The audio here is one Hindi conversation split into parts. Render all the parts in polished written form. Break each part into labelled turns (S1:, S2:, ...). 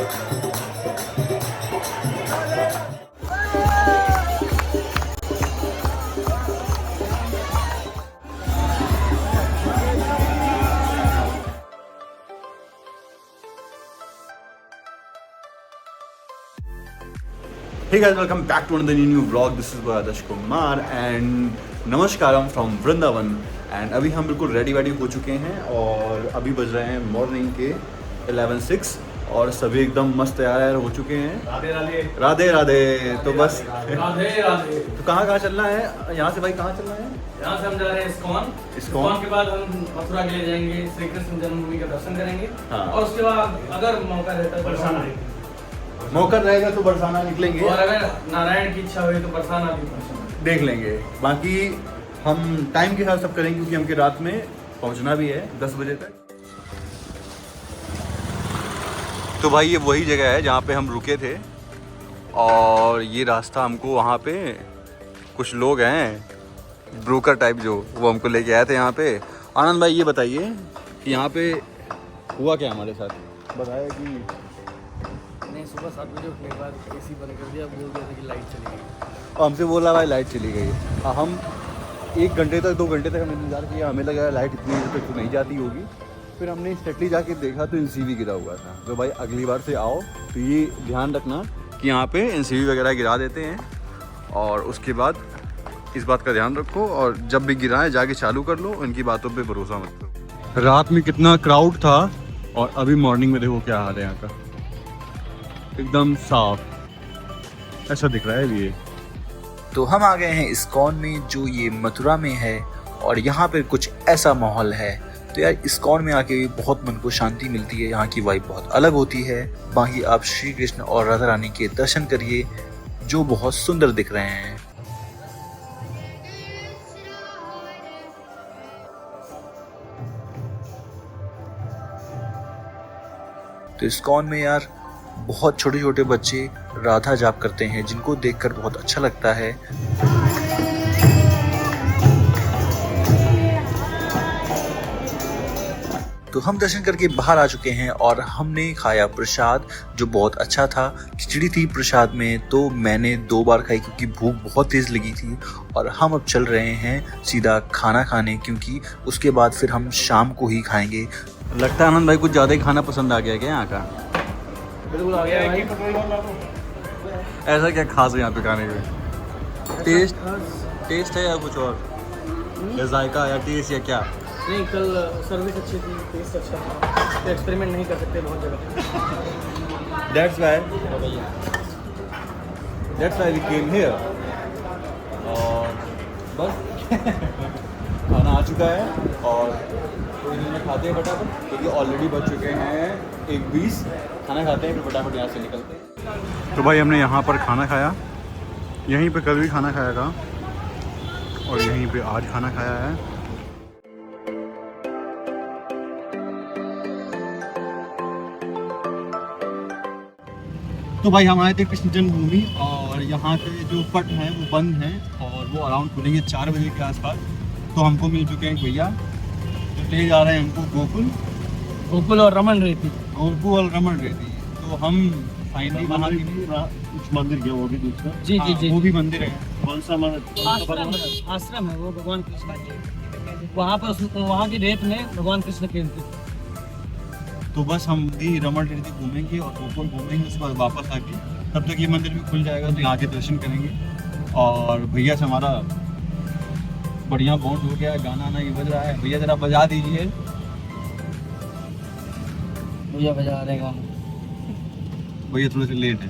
S1: Hey guys, welcome back to another new vlog. This is Adarsh Kumar and नमस्कारम फ्रॉम वृंदावन. एंड अभी हम बिल्कुल रेडी हो चुके हैं और अभी बज रहे हैं मॉर्निंग के 11:06 और सभी एकदम मस्त तैयार हो चुके हैं.
S2: राधे राधे
S1: राधे राधे. तो बस
S2: राधे राधे.
S1: तो कहाँ चलना है यहाँ से भाई? कहाँ चलना है?
S2: यहाँ से हम जा रहे हैं इस्कॉन के बाद हम मथुरा के लिए जाएंगे, श्री कृष्ण जन्मभूमि का दर्शन करेंगे.
S1: हाँ.
S2: और उसके बाद अगर मौका रहता है बरसाना,
S1: मौका रहेगा तो बरसाना निकलेंगे
S2: और अगर नारायण की इच्छा हुई तो बरसाना भी
S1: देख लेंगे. बाकी हम टाइम के साथ सब करेंगे क्योंकि हमके रात में पहुंचना भी है 10 बजे तक. तो भाई ये वही जगह है जहाँ पे हम रुके थे और ये रास्ता हमको वहाँ पे कुछ लोग हैं ब्रोकर टाइप जो वो हमको लेके आए थे यहाँ पे. आनंद भाई ये बताइए कि यहाँ पे हुआ क्या हमारे साथ? बताया कि
S2: सुबह 7 बजे उठने के बाद एसी बंद कर दिया, बोल दिया था कि लाइट चली गई.
S1: और हमसे बोला भाई लाइट चली गई. हम 1 घंटे तक 2 घंटे तक हमने इंतजार किया. हमें लगा लाइट इतनी देर तक तो नहीं जाती होगी. फिर हमने स्ट्रिक्टली जाके देखा तो एनसीवी गिरा हुआ था. तो भाई अगली बार से आओ तो ये ध्यान रखना कि यहाँ पे एनसीवी वगैरह गिरा देते हैं और उसके बाद इस बात का ध्यान रखो और जब भी गिराएं जाके चालू कर लो. उनकी बातों पर भरोसा मत करो. रात में कितना क्राउड था और अभी मॉर्निंग में देखो क्या हाल है यहाँ का. एकदम साफ ऐसा दिख रहा है ये.
S3: तो हम आ गए हैं इस्कॉन में जो ये मथुरा में है और यहाँ पे कुछ ऐसा माहौल है. तो यार इस्कॉन में आके बहुत मन को शांति मिलती है. यहाँ की वाइब बहुत अलग होती है. बाकी आप श्री कृष्ण और राधा रानी के दर्शन करिए जो बहुत सुंदर दिख रहे हैं. तो इस्कॉन में यार बहुत छोटे छोटे बच्चे राधा जाप करते हैं जिनको देखकर बहुत अच्छा लगता है. तो हम दर्शन करके बाहर आ चुके हैं और हमने खाया प्रसाद जो बहुत अच्छा था. खिचड़ी थी प्रसाद में तो मैंने 2 बार खाई क्योंकि भूख बहुत तेज लगी थी. और हम अब चल रहे हैं सीधा खाना खाने क्योंकि उसके बाद फिर हम शाम को ही खाएंगे.
S1: लगता है आनंद भाई कुछ ज़्यादा ही खाना पसंद आ गया क्या यहाँ का?
S2: बिल्कुल आ गया भाई.
S1: ऐसा क्या खास है यहाँ पे खाने में? टेस्ट है या कुछ और? या जायका या टेस्ट या क्या?
S2: नहीं, कल सर्विस अच्छी थी, टेस्ट अच्छा था. तो एक्सपेरिमेंट नहीं कर सकते बहुत जगह.
S1: That's why we came here. और बस खाना आ चुका है और थोड़ी देर में खाते हैं फटाफट क्योंकि ऑलरेडी बज चुके हैं 1:20. खाना खाते हैं फिर फटाफट यहाँ से निकलते हैं. तो भाई हमने यहाँ पर खाना खाया. यहीं पे कल भी खाना खाया था और यहीं पे आज खाना खाया है. तो भाई हम आए थे कृष्ण जन्मभूमि और यहाँ के जो पट हैं वो बंद हैं और वो अराउंड खुलेंगे 4 बजे के आसपास. तो हमको मिल चुके हैं भैया तो ले जा रहे हैं हमको गोकुल
S2: और रमन रेती.
S1: तो हम फाइनली वहाँ कुछ मंदिर गया वो भी दूसरा.
S2: जी
S1: वो भी मंदिर है.
S2: कौन सा आश्रम है वो भगवान कृष्ण के. वहाँ पर वहाँ की रेत में भगवान कृष्ण के.
S1: तो बस हम भी रमन रेती घूमेंगे और गोकुल घूमेंगे. उसके बाद वापस आके तब तक ये मंदिर भी खुल जाएगा तो यहाँ के दर्शन करेंगे. और भैया से हमारा बढ़िया बॉन्ड हो गया है. गाना ये बज रहा है. भैया जरा बजा दीजिए.
S2: भैया बजा रहे गाना.
S1: भैया थोड़े से लेट है.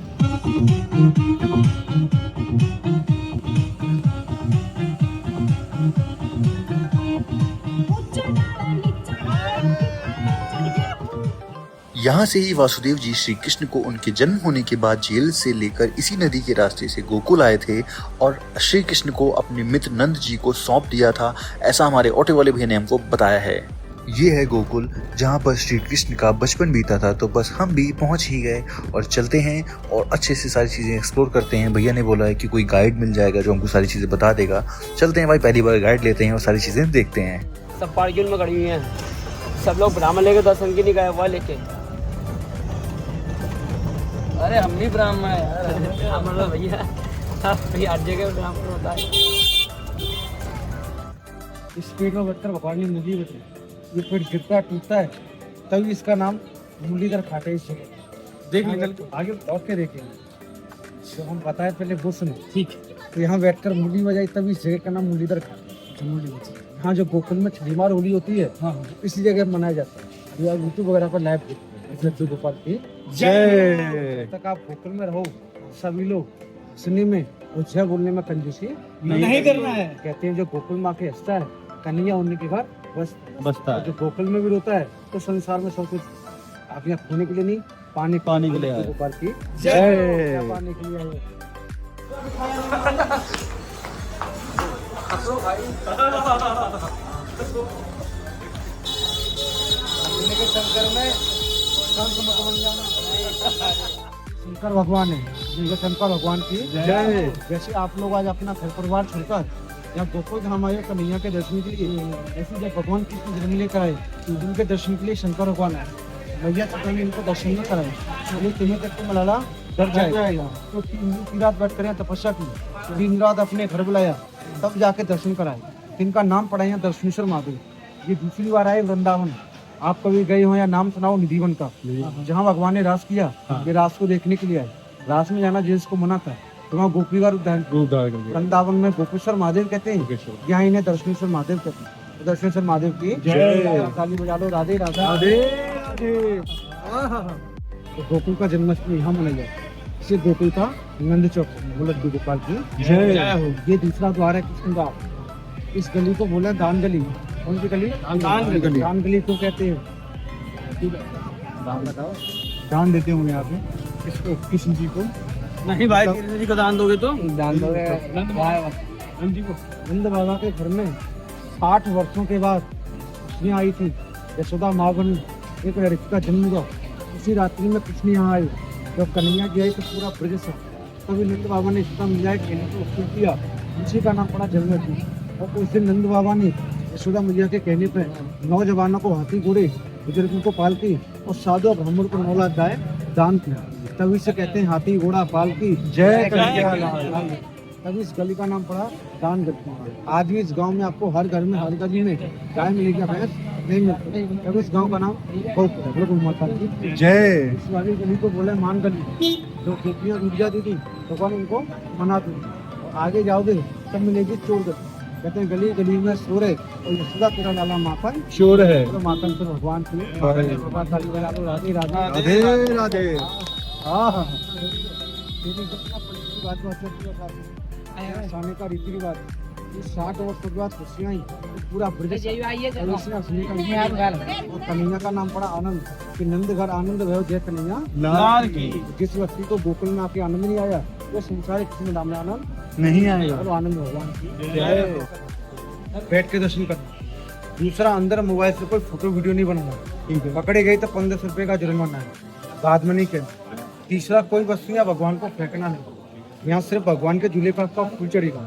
S3: यहाँ से ही वासुदेव जी श्री कृष्ण को उनके जन्म होने के बाद जेल से लेकर इसी नदी के रास्ते से गोकुल आए थे और श्री कृष्ण को अपने मित्र नंद जी को सौंप दिया था. ऐसा हमारे ऑटो वाले भैया ने हमको बताया है. ये है गोकुल जहाँ पर श्री कृष्ण का बचपन बीता था. तो बस हम भी पहुँच ही गए और चलते हैं और अच्छे से सारी चीज़ें एक्सप्लोर करते हैं. भैया ने बोला है कि कोई गाइड मिल जाएगा जो हमको सारी चीज़ें बता देगा. चलते हैं भाई, पहली बार गाइड लेते हैं और सारी चीज़ें देखते हैं.
S4: सब पार्किंग में खड़ी हुई हैं. सब लोग ब्राह्मण लेके दर्शन की नहीं गए हुआ लेके.
S2: अरे हम भी ब्राह्मण है यार, हम लोग भैया हर जगह ब्राह्मण होता है।
S4: इस पेड़ में बैठकर भगवान ने मूली बची, ये पेड़ गिरता है टूटता है, तभी इसका नाम मुरलीधर खाटे इस जगह। देख निकल आगे लौट के देखेंगे, जो हम बताए पहले वो सुनो, ठीक है? तो यहाँ बैठकर मूली बजाई, तभी इस जगह का नाम मुरलीधर खाटे। मूली बची यहाँ जो गोकुल में छठीमार होली होती है, हाँ इसी जगह मनाया जाता है। ये यूट्यूब वगैरह पर लाइव लड्डू गोपाल की जय। तक आप गोकुल में रहो, सभी लोग सुनने में और जय बोलने में कंजूसी नहीं करना है। कहते हैं जो गोकुल माँ के हंसता है, कन्हैया उन्हीं के घर बसता है। जो गोकुल में भी रोता है तो संसार में सब कुछ आप यहाँ खोने के लिए नहीं, पानी के लिए गोपाल की जय। पाने के लिए आए। शंकर में शंकर भगवान है, शंकर भगवान की जय। जैसे आप लोग आज अपना घर परिवार छोड़कर यहाँ गोकुल धाम आए कन्हैया के दर्शन के लिए, ऐसे जब भगवान कृष्ण जन्म लेकर आए उनके दर्शन के लिए शंकर भगवान आए। भैया कभी इनको दर्शन नहीं कराए, तो तुम्हें तक को मलाला डर जाएगा। तो 3 रात बैठ कर तपस्या की, 3 रात अपने घर बुलाया, तब जाके दर्शन कराए। इनका नाम पड़ा यहाँ दर्शनेश्वर महादेव। ये दूसरी बार आए वृंदावन। आप कभी गए हो या नाम सुनाओ निधिवन का, जहाँ भगवान ने रास किया, ये रास को देखने के लिए आए। रास में जाना जिसको मना था, तो वहाँ गोपी का वृंदावन में गोपेश्वर महादेव कहते हैं, यहाँ इन्हें दर्शनेश्वर महादेव कहते हैं। तो दर्शनेश्वर महादेव की जय। ताली बजा लो, राधे राधे राधे। तो गोकुल का जन्माष्टमी यहाँ मनाया जाए, इसे गोकुल का नंद चौक लड्डू गोपाल की जय। ये दूसरा द्वार है कृष्ण का। इस गली को बोला दान गली। कौन सी गली? दान गली तो कहते हैं। दान बताओ, दान देते होंगे आप इसको कृष्ण जी को।
S2: नहीं भाई, कृष्ण जी को दान दोगे तो
S4: दान दोगे नंद जी को। नंद बाबा के घर में 60 वर्षों के बाद कृष्ण आई थी, यशोदा माँ बनी, एक लड़की का जन्म हुआ। उसी रात्रि में कृष्ण यहाँ आए। जब कन्हैया जी आई तो पूरा ब्रज था, तभी नंद बाबा ने यशोदा मैया के कहने को उपयोग किया, उसी का नाम पड़ा जन्माष्टमी। और उस दिन नंद बाबा ने यशोदा मैया के कहने पर नौजवानों को हाथी घोड़े बुजुर्गों को पालकी और साधु ब्राह्मण को 9 लाख गाय दान किया। तभी से कहते हैं हाथी घोड़ा पालकी जय कन्हैया लाल। तभी इस गली का नाम पड़ा दान गली। आज भी इस गांव में आपको हर घर में, हर गली में गाय मिलेगी, भैंस नहीं मिलती। तभी इस गांव का नाम गौ माता की जय। इस वाली गली को बोले मान गली। जो गोपियां डूब जाती थी भगवान उनको मनाते थे। आगे जाओगे तब मिलेगी चोर गली। कहते हैं गली गली में शोर है और यशोदा तेरा लाला माखन शोर है। तो माखन तो भगवान की राधे राधे राधे। हाँ खाने का रीति रिवाज 60 वर्ष के बाद खुशियाँ आई, पूरा ब्रज कन्हैया का नाम पड़ा आनंद, कि नंद घर आनंद भयो जय कन्हैया लाल की। जिस व्यक्ति को गोकुल में आके आनंद नहीं आया, वो संसार किसी में आनंद नहीं आएगा। तो आनंद भगवान की जय। बैठ के दर्शन करना। दूसरा, अंदर मोबाइल से कोई फोटो वीडियो नहीं बनाना। पकड़े गए तो 1500 रुपए का जुर्माना है, बाद में नहीं कहना। तीसरा, कोई वस्तु या भगवान को फेंकना नहीं। यहाँ सिर्फ भगवान के झूले पर आपका फूल चढ़ेगा।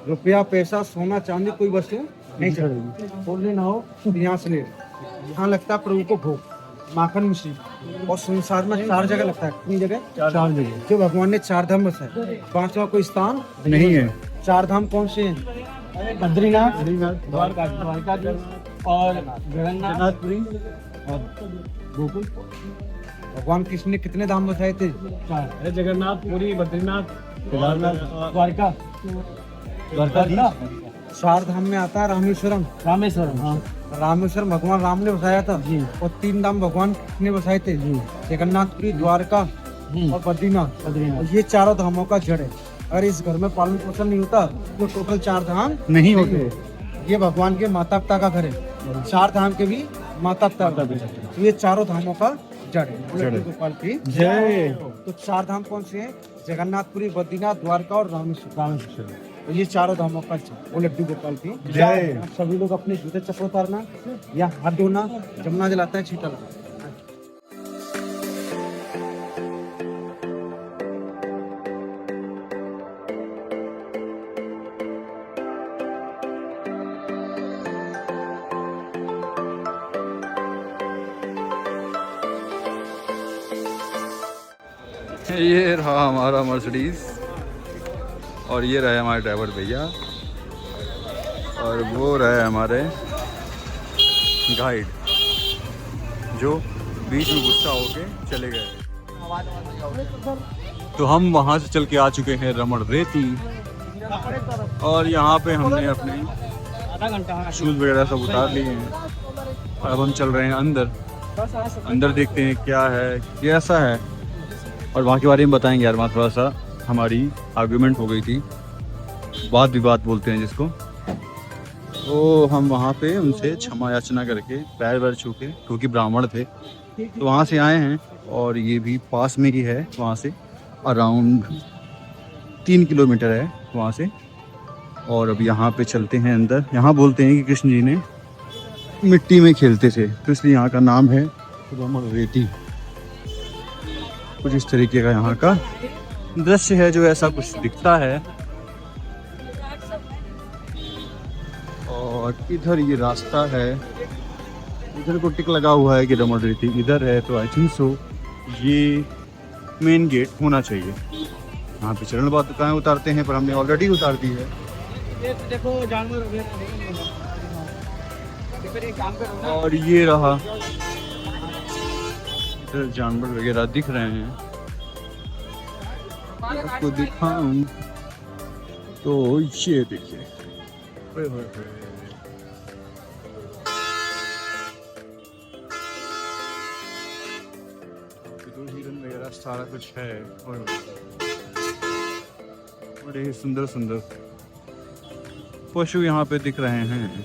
S4: रुपया पैसा सोना चांदी कोई वस्तु नहीं चढ़ेगी। बोलने ना हो तो यहाँ से ले। यहाँ लगता है प्रभु को भोग, माखन मिश्री। और संसार में 4 जगह लगता है। कितनी जगह? 4 जगह। जो भगवान ने 4 धाम बसाए, 5वां कोई स्थान नहीं है। 4 धाम कौन से हैं? बद्रीनाथ, द्वारका और जगन्नाथपुरी और गोकुल। भगवान कृष्ण ने कितने धाम बसाए थे? 4। जगन्नाथ, पुरी, बद्रीनाथ, द्वारका। 4 धाम में आता है रामेश्वरम। हाँ, रामेश्वरम भगवान राम ने बसाया था जी। और 3 धाम भगवान ने बसाए थे जी, जगन्नाथपुरी, द्वारका और बद्रीनाथ। और ये 4 धामों का जड़ है। अगर इस घर में पालन पोषण नहीं होता तो टोटल 4 धाम नहीं होते। ये भगवान के माता पिता का घर है। 4 धाम के भी माता पिता, तो ये 4 धामों का जड़ है। गोपाल की जय। तो 4 धाम कौन से हैं? जगन्नाथपुरी, बद्रीनाथ, द्वारका और रामेश्वर। तो ये 4 धामों का वो लड्डू गोपाल की जय। सभी लोग अपने जूते चप्पल उतारना या हाथ धोना, जमुना जलाता है, छींटा लगाना।
S1: ये रहा हमारा मर्सिडीज और ये रहे हमारे ड्राइवर भैया और वो रहे हमारे गाइड जो बीच में गुस्सा होके चले गए। तो हम वहाँ से चल के आ चुके हैं रमण रेती और यहाँ पे हमने अपने
S2: आधा घंटा
S1: शूज़ वगैरह सब उतार लिए हैं और अब हम चल रहे हैं अंदर देखते हैं क्या है कैसा है और वहाँ के बारे में बताएंगे यार। वहाँ थोड़ा सा हमारी आर्गुमेंट हो गई थी, वाद विवाद बोलते हैं जिसको। तो हम वहाँ पे उनसे क्षमा याचना करके पैर वैर छू के, क्योंकि ब्राह्मण थे, तो वहाँ से आए हैं और ये भी पास में ही है, वहाँ से अराउंड 3 किलोमीटर है वहाँ से। और अब यहाँ पे चलते हैं अंदर। यहाँ बोलते हैं कि कृष्ण जी ने मिट्टी में खेलते थे, तो इसलिए यहाँ का नाम है रमण रेती। कुछ इस तरीके का यहाँ का दृश्य है जो ऐसा कुछ दिखता है। और इधर ये रास्ता है, इधर को टिक लगा हुआ है कि रमण रेती इधर है, तो आई थिंक सो ये मेन गेट होना चाहिए। यहाँ पे चरण पादुकाएं उतारते हैं, पर हमने ऑलरेडी उतार दी है।
S2: देखो जानवर वगैरह काम करो।
S1: और ये रहा, इधर जानवर वगैरह दिख रहे हैं। आपको दिखाऊं तो ये देखिए, ओए होए होए। तो हिरन वगैरह सारा कुछ है। ओए होए। बड़े सुंदर सुंदर पशु यहाँ पे दिख रहे हैं,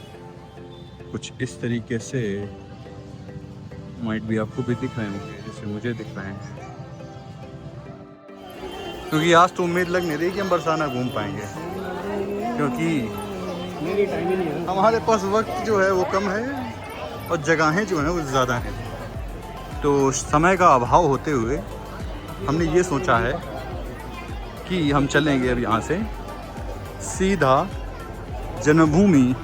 S1: कुछ इस तरीके से। माइट भी आपको भी दिख रहे होंगे जैसे मुझे दिख रहे हैं, क्योंकि आज तो उम्मीद लग नहीं रही कि हम बरसाना घूम पाएंगे, क्योंकि हमारे पास वक्त जो है वो कम है और जगहें जो हैं वो ज़्यादा हैं। तो समय का अभाव होते हुए हमने ये सोचा है कि हम चलेंगे अब यहाँ से सीधा जन्मभूमि,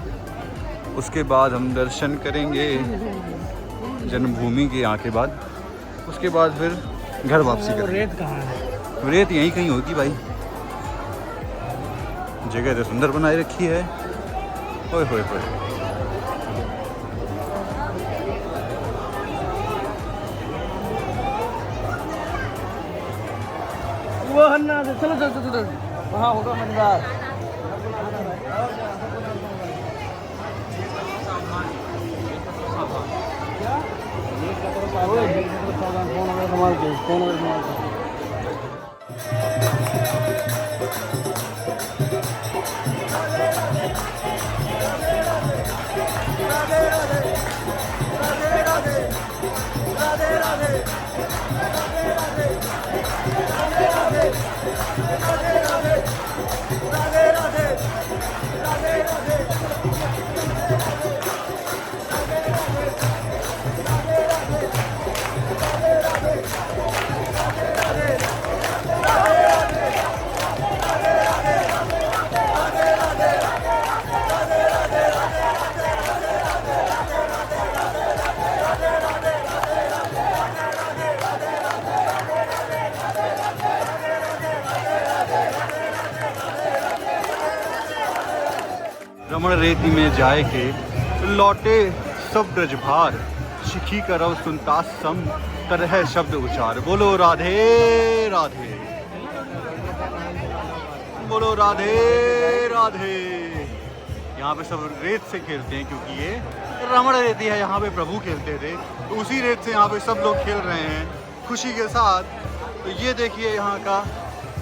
S1: उसके बाद हम दर्शन करेंगे जन्मभूमि के आके बाद, उसके बाद फिर घर वापसी करेंगे।
S2: रेत कहाँ है?
S1: रेत यहीं कहीं होगी भाई, जगह तो सुंदर बनाई रखी है। ओए होए होए।
S2: वो हन्ना चलो चलो चलो वहाँ होगा मंदिर। रमण रेती में जाए के लौटे सब ब्रजभार, शिखी करव सुनता सम तरह शब्द उचार। बोलो राधे राधे, बोलो राधे राधे। यहाँ पे सब रेत से खेलते हैं, क्योंकि ये रमण रेती है, यहाँ पे प्रभु खेलते थे, तो उसी रेत से यहाँ पे सब लोग खेल रहे हैं खुशी के साथ। तो ये देखिए यहाँ का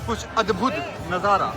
S2: कुछ अद्भुत नज़ारा।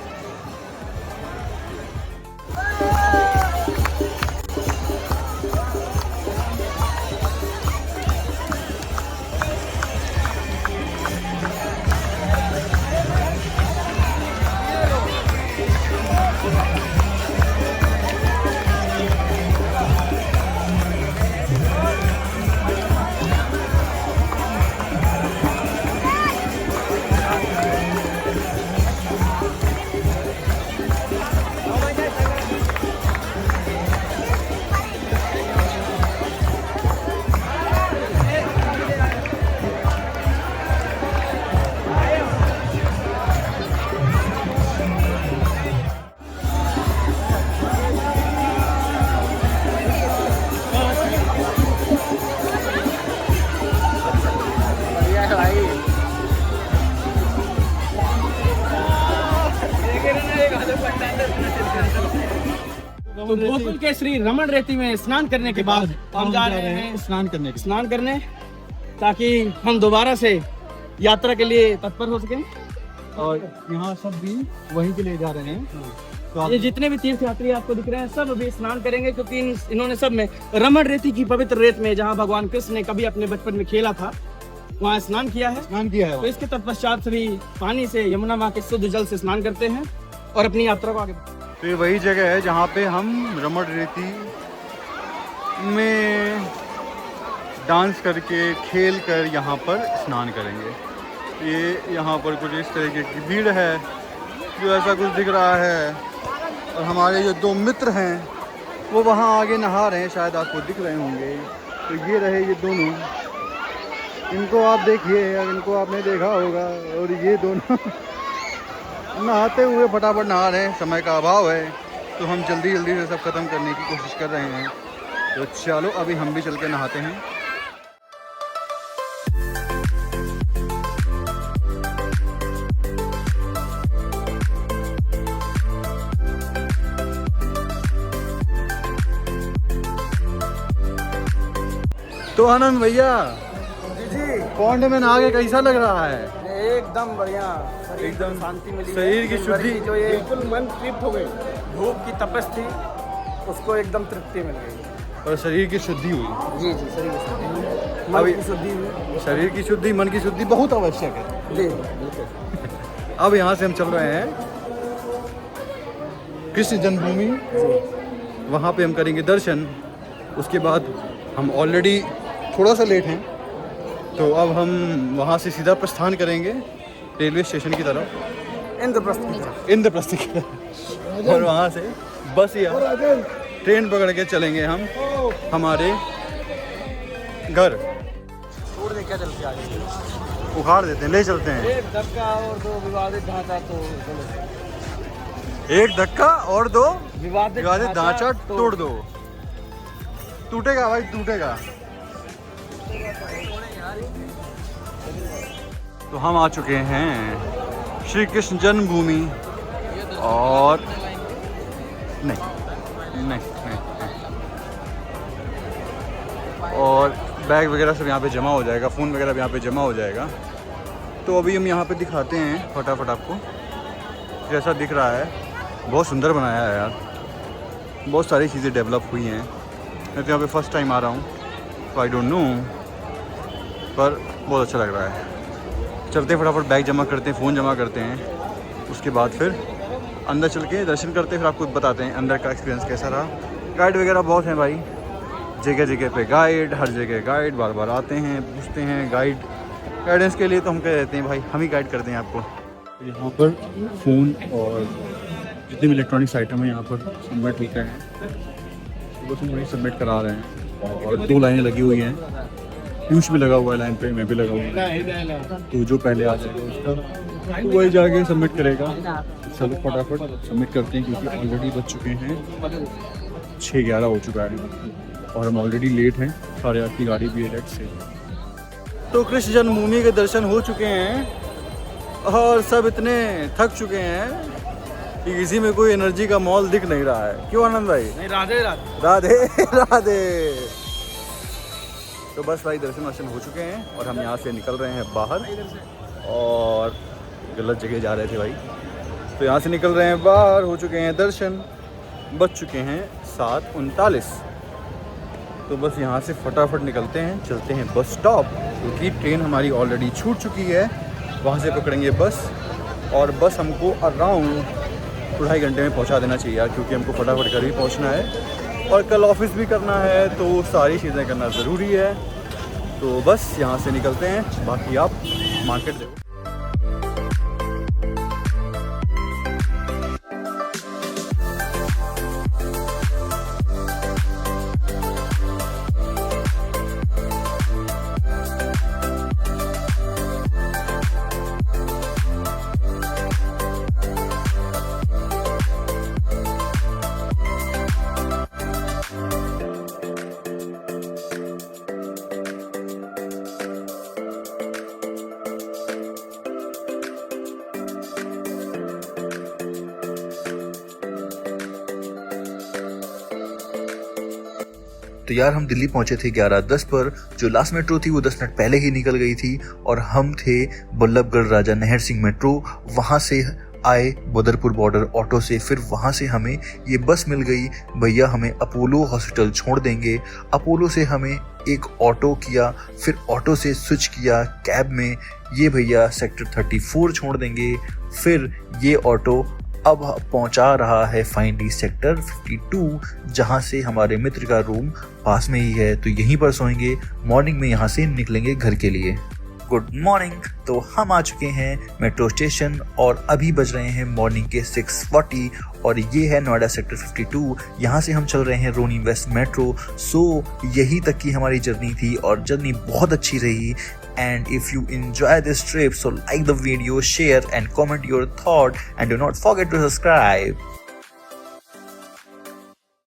S5: तो गोकुल के श्री रमण रेती में स्नान करने के बाद हम जा रहे हैं स्नान करने, ताकि हम दोबारा से यात्रा के लिए तत्पर हो सकें।
S2: और यहाँ सब भी वहीं के लिए जा रहे हैं। तो आप
S5: ये जितने भी तीर्थ यात्री आपको दिख रहे हैं सब अभी स्नान करेंगे, क्योंकि इन्होंने सब में रमण रेती की पवित्र रेत में, जहाँ भगवान कृष्ण ने कभी अपने बचपन में खेला था, वहाँ स्नान किया है।
S2: है
S5: तो इसके तत्पश्चात सभी पानी से, यमुना माँ के शुद्ध जल से स्नान करते हैं और अपनी यात्रा को आगे।
S2: तो ये वही जगह है जहाँ पे हम रमण रेती में डांस करके, खेल कर यहाँ पर स्नान करेंगे। ये यहाँ पर कुछ इस तरीके की भीड़ है, जो ऐसा कुछ दिख रहा है। और हमारे जो दो मित्र हैं वो वहाँ आगे नहा रहे हैं, शायद आपको दिख रहे होंगे। तो ये रहे ये दोनों, इनको आप देखिए, इनको आपने देखा होगा। और ये दोनों नहाते हुए फटाफट नहा रहे हैं, समय का अभाव है तो हम जल्दी जल्दी से सब खत्म करने की कोशिश कर रहे हैं। तो चलो अभी हम भी चल के नहाते हैं। तो आनंद भैया,
S5: जी
S2: पौंड में नहा के कैसा लग रहा है?
S5: एकदम बढ़िया,
S2: एकदम
S5: शांति मिली,
S2: शरीर की शुद्धि,
S5: जो ये बिल्कुल मन तृप्त हो गई। धूप की तपस थी, उसको एकदम तृप्ति मिल गई।
S2: और शरीर की शुद्धि हुई।
S5: जी जी, शरीर की शुद्धि, मन
S2: अभी
S5: की शुद्धि हुई।
S2: शरीर की शुद्धि, मन की शुद्धि बहुत आवश्यक है।
S5: जी बिल्कुल।
S2: अब यहाँ से हम चल रहे हैं कृष्ण जन्मभूमि, वहाँ पे हम करेंगे दर्शन। उसके बाद हम ऑलरेडी थोड़ा सा लेट हैं, तो अब हम वहाँ से सीधा प्रस्थान करेंगे रेलवे स्टेशन की तरफ,
S5: इंद्रप्रस्थ की तरफ।
S2: इंद्रप्रस्थ की तरफ। और वहाँ से बस या ट्रेन पकड़ के चलेंगे हम हमारे घर।
S5: छोड़ दे, क्या चल के आगे
S2: उखाड़ देते हैं, ले चलते हैं।
S5: एक धक्का और दो विवादित ढांचा, तो
S2: एक धक्का और दो
S5: विवादित
S2: ढांचा तोड़ दो। टूटेगा भाई, टूटेगा। तो हम आ चुके हैं श्री कृष्ण जन्मभूमि, और नहीं, और बैग वगैरह सब यहाँ पे जमा हो जाएगा, फ़ोन वगैरह भी यहाँ पे जमा हो जाएगा। तो अभी हम यहाँ पे दिखाते हैं फटाफट आपको जैसा दिख रहा है। बहुत सुंदर बनाया है यार, बहुत सारी चीज़ें डेवलप हुई हैं। मैं तो यहाँ पे फर्स्ट टाइम आ रहा हूँ, तो आई डोंट नो, पर बहुत अच्छा लग रहा है। चलते हैं फटाफट, बैग जमा करते हैं, फ़ोन जमा करते हैं, उसके बाद फिर अंदर चल के दर्शन करते हैं, फिर आपको बताते हैं अंदर का एक्सपीरियंस कैसा रहा। गाइड वगैरह बहुत हैं भाई, जगह जगह पे गाइड, हर जगह गाइड बार बार आते हैं, पूछते हैं। गाइडेंस के लिए तो हम कह देते हैं भाई हम ही गाइड करते हैं आपको। यहाँ पर फ़ोन और जितने भी इलेक्ट्रॉनिक्स आइटम हैं यहाँ पर सबमिट होते हैं, बस हम वही सबमिट करा रहे हैं। और 2 लाइनें लगी हुई हैं, पीयूष भी लगा हुआ है लाइन पे, मैं भी लगा हुआ है। तो जो पहले आ जाएगा उसका तो वही जाके सबमिट करेगा। चलो फटाफट सबमिट करते हैं, क्योंकि ऑलरेडी बज चुके हैं 6:11 हो चुका है और हम ऑलरेडी लेट हैं। 8:30 की गाड़ी भी है लेट से। तो कृष्ण जन्मभूमि के दर्शन हो चुके हैं और सब इतने थक चुके हैं कि किसी में कोई एनर्जी का मॉल दिख नहीं रहा है। क्यों आनंद भाई?
S5: नहीं, राधे राधे
S2: राधे राधे। तो बस भाई दर्शन हो चुके हैं और हम यहाँ से निकल रहे हैं बाहर, और गलत जगह जा रहे थे भाई। तो यहाँ से निकल रहे हैं बाहर, हो चुके हैं दर्शन, बज चुके हैं 7:39। तो बस यहाँ से फटाफट निकलते हैं, चलते हैं बस स्टॉप, क्योंकि ट्रेन हमारी ऑलरेडी छूट चुकी है। वहाँ से पकड़ेंगे बस, और बस हमको अराउंड 2.5 घंटे में पहुँचा देना चाहिए यार, क्योंकि हमको फटाफट घर ही पहुँचना है और कल ऑफिस भी करना है, तो सारी चीज़ें करना ज़रूरी है। तो बस यहाँ से निकलते हैं, बाकी आप मार्केट देखो।
S3: तो यार हम दिल्ली पहुंचे थे 11:10 पर। जो लास्ट मेट्रो थी वो 10 मिनट पहले ही निकल गई थी और हम थे बल्लभगढ़ राजा नहर सिंह मेट्रो। वहां से आए बदरपुर बॉर्डर ऑटो से, फिर वहां से हमें ये बस मिल गई, भैया हमें अपोलो हॉस्पिटल छोड़ देंगे। अपोलो से हमें एक ऑटो किया, फिर ऑटो से स्विच किया कैब में, ये भैया सेक्टर 34 छोड़ देंगे। फिर ये ऑटो अब पहुंचा रहा है फाइनली सेक्टर 52, जहां से हमारे मित्र का रूम पास में ही है, तो यहीं पर सोएंगे। मॉर्निंग में यहाँ से निकलेंगे घर के लिए। Good morning. तो हम आ चुके हैं मेट्रो स्टेशन और अभी बज रहे हैं मॉर्निंग के 6:40 और ये है नोएडा सेक्टर 52। यहाँ से हम चल रहे हैं रोनी वेस्ट मेट्रो। सो यही तक की हमारी जर्नी थी और जर्नी बहुत अच्छी रही। And if you enjoy this trip, so like the video, share and comment your thought and do not forget to subscribe.